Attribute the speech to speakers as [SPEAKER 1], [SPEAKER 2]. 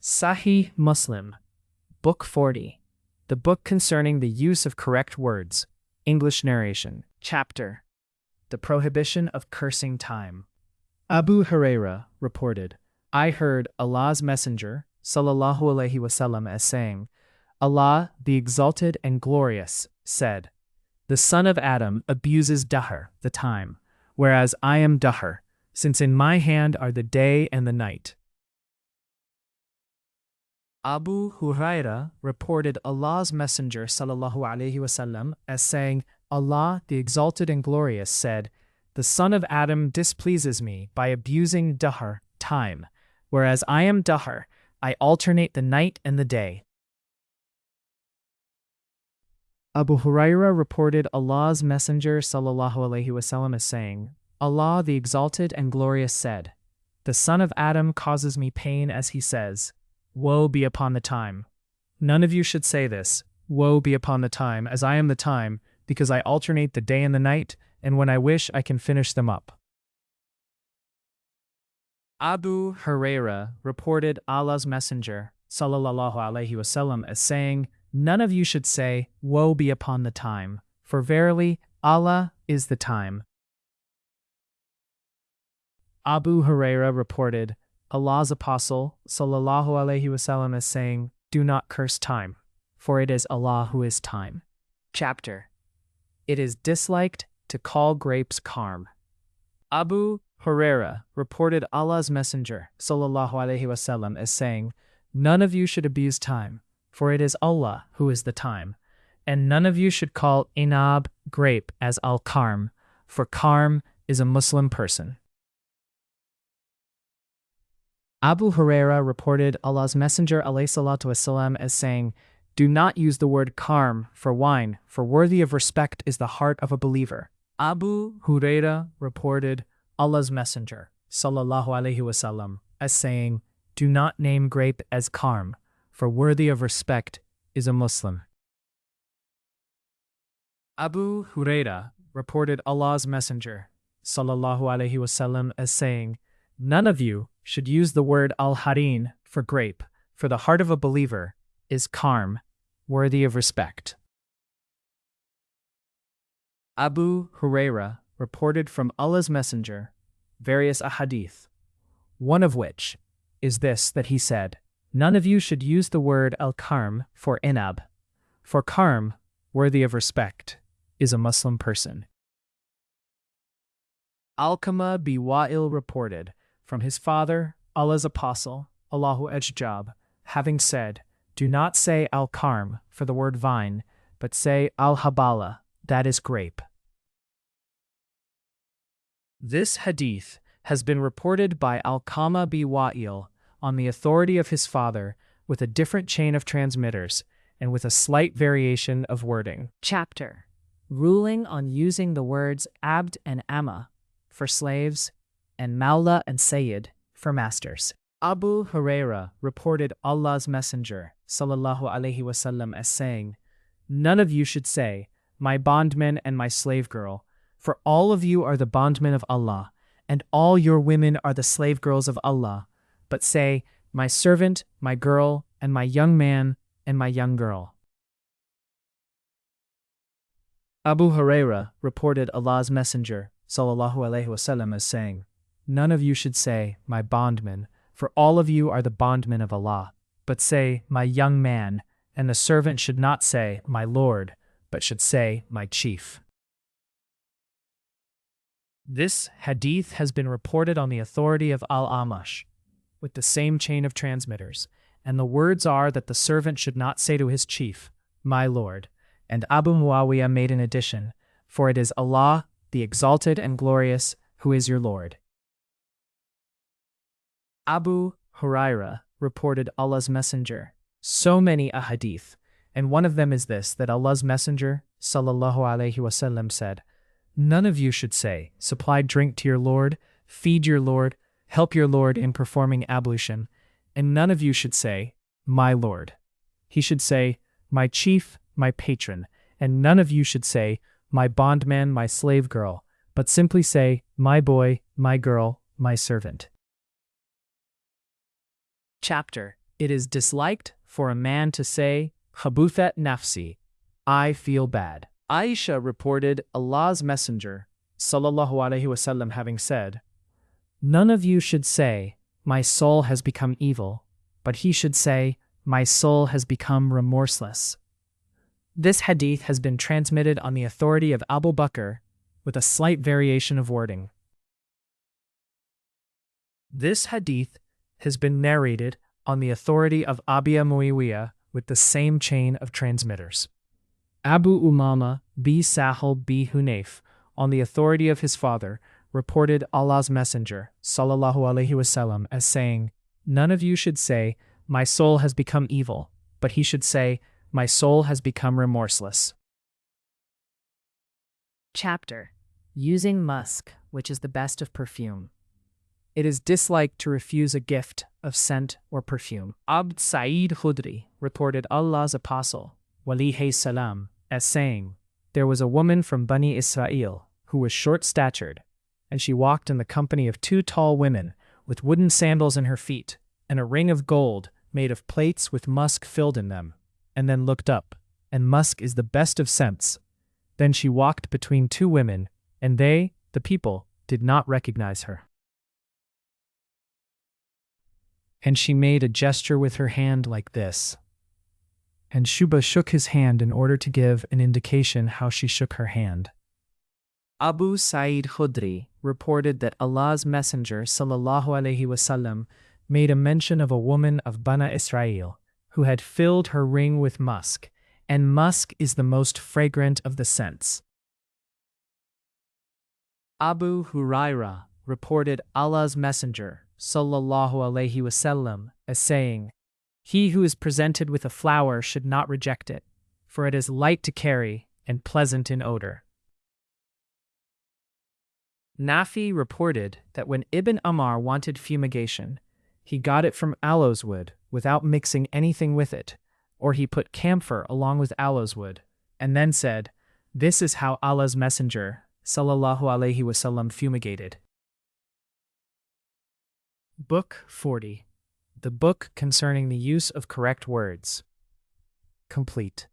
[SPEAKER 1] Sahih Muslim, Book 40, the book concerning the use of correct words, English narration. Chapter: The Prohibition of Cursing Time. Abu Huraira reported, I heard Allah's Messenger, sallallahu alaihi wasallam, as saying, Allah, the Exalted and Glorious, said, The son of Adam abuses dahr, the time, whereas I am dahr, since in my hand are the day and the night. Abu Huraira reported Allah's Messenger sallallahu alaihi wasallam as saying, Allah, the Exalted and Glorious, said, The son of Adam displeases me by abusing dahr, time, whereas I am dahr, I alternate the night and the day. Abu Huraira reported Allah's Messenger sallallahu alaihi wasallam as saying, Allah, the Exalted and Glorious, said, The son of Adam causes me pain as he says, Woe be upon the time. None of you should say this, Woe be upon the time, as I am the time, because I alternate the day and the night, and when I wish I can finish them up. Abu Huraira reported Allah's Messenger, sallallahu alaihi wasallam, as saying, None of you should say, Woe be upon the time, for verily, Allah is the time. Abu Huraira reported Allah's Apostle, sallallahu alaihi wasallam, as saying, Do not curse time, for it is Allah who is time. Chapter: It is disliked to call grapes karm. Abu Huraira reported Allah's Messenger, sallallahu alaihi wasallam, as saying, None of you should abuse time, for it is Allah who is the time, and none of you should call inab, grape, as al-karm, for karm is a Muslim person. Abu Huraira reported Allah's Messenger alayhi salatu wasalam as saying, Do not use the word karm for wine, for worthy of respect is the heart of a believer. Abu Huraira reported Allah's Messenger, sallallahu alaihi wasallam, as saying, Do not name grape as karm, for worthy of respect is a Muslim. Abu Huraira reported Allah's Messenger, sallallahu alaihi wasallam, as saying, None of you should use the word al-harin for grape, for the heart of a believer is karm, worthy of respect. Abu Huraira reported from Allah's Messenger various ahadith, one of which is this, that he said, None of you should use the word al-karm for inab, for karm, worthy of respect, is a Muslim person. Alqamah bin Wa'il reported from his father, Allah's Apostle, Allahu Ejjab, having said, Do not say al-karm for the word vine, but say al-habala, that is grape. This hadith has been reported by Alqamah bin Wa'il on the authority of his father, with a different chain of transmitters, and with a slight variation of wording. Chapter: Ruling on using the words abd and amma for slaves, and Mawla and Sayyid for masters. Abu Huraira reported Allah's Messenger, sallallahu alaihi wasallam, as saying, None of you should say, My bondman and my slave girl, for all of you are the bondmen of Allah, and all your women are the slave girls of Allah, but say, My servant, my girl, and my young man, and my young girl. Abu Huraira reported Allah's Messenger, sallallahu alaihi wasallam, as saying, None of you should say, My bondman, for all of you are the bondmen of Allah, but say, My young man, and the servant should not say, My lord, but should say, My chief. This hadith has been reported on the authority of Al-Amash, with the same chain of transmitters, and the words are that the servant should not say to his chief, My lord, and Abu Muawiyah made an addition, for it is Allah, the Exalted and Glorious, who is your Lord. Abu Huraira reported Allah's Messenger so many ahadith, and one of them is this, that Allah's Messenger, sallallahu alaihi wasallam, said, None of you should say, Supply drink to your Lord, feed your Lord, help your Lord in performing ablution, and none of you should say, My Lord. He should say, My chief, my patron, and none of you should say, My bondman, my slave girl, but simply say, My boy, my girl, my servant. Chapter: It is disliked for a man to say, Khabuthat nafsi, I feel bad. Aisha reported Allah's Messenger, sallallahu alaihi wasallam, having said, none of you should say, my soul has become evil, but he should say, my soul has become remorseless. This hadith has been transmitted on the authority of Abu Bakr with a slight variation of wording. This hadith has been narrated on the authority of Abi Muawiyah with the same chain of transmitters. Abu Umama b. Sahil b. Hunayf, on the authority of his father, reported Allah's Messenger, sallallahu alaihi wasallam, as saying, none of you should say, my soul has become evil, but he should say, my soul has become remorseless.
[SPEAKER 2] Chapter: Using musk, which is the best of perfume.
[SPEAKER 1] It is disliked to refuse a gift of scent or perfume. Abd Sa'id Khudri reported Allah's Apostle, alayhi salam, as saying, there was a woman from Bani Israel who was short-statured, and she walked in the company of 2 tall women with wooden sandals in her feet and a ring of gold made of plates with musk filled in them, and then looked up, and musk is the best of scents. Then she walked between 2 women, and they, the people, did not recognize her. And she made a gesture with her hand like this. And Shuba shook his hand in order to give an indication how she shook her hand. Abu Sa'id Khudri reported that Allah's Messenger sallallahu alaihi wasallam made a mention of a woman of Bani Israel who had filled her ring with musk, and musk is the most fragrant of the scents. Abu Hurairah reported Allah's Messenger sallallahu alaihi wasallam as saying, he who is presented with a flower should not reject it, for it is light to carry and pleasant in odor. Nafi reported that when Ibn Umar wanted fumigation, he got it from aloes wood without mixing anything with it, or he put camphor along with aloes wood, and then said, this is how Allah's Messenger sallallahu alaihi wasallam fumigated. Book 40. The book concerning the use of correct words. Complete.